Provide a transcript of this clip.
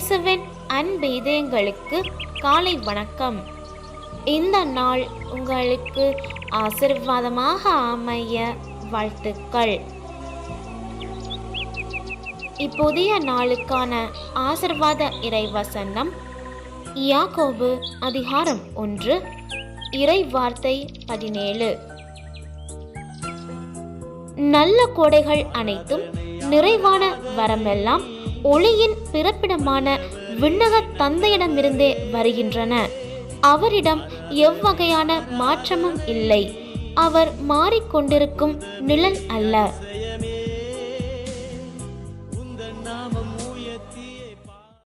இயேசுவின் அன்பு இதயங்களுக்கு காலை வணக்கம். இந்த நாள் உங்களுக்கு ஆசீர்வாதமாக அமைய வாழ்த்துக்கள். இப்புதிய நாளுக்கான ஆசீர்வாத இறைவசனம் யாக்கோபு அதிகாரம் 1 இறை வார்த்தை 17. நல்ல கோடைகள் அனைத்தும் நிறைவான வரமெல்லாம் ஒளியின் பிறப்பிடமான விண்ணக தந்தையிடமிருந்தே வருகின்றன. அவரிடம் எவ்வகையான மாற்றமும் இல்லை. அவர் மாறிக்கொண்டிருக்கும் நிழல் அல்ல.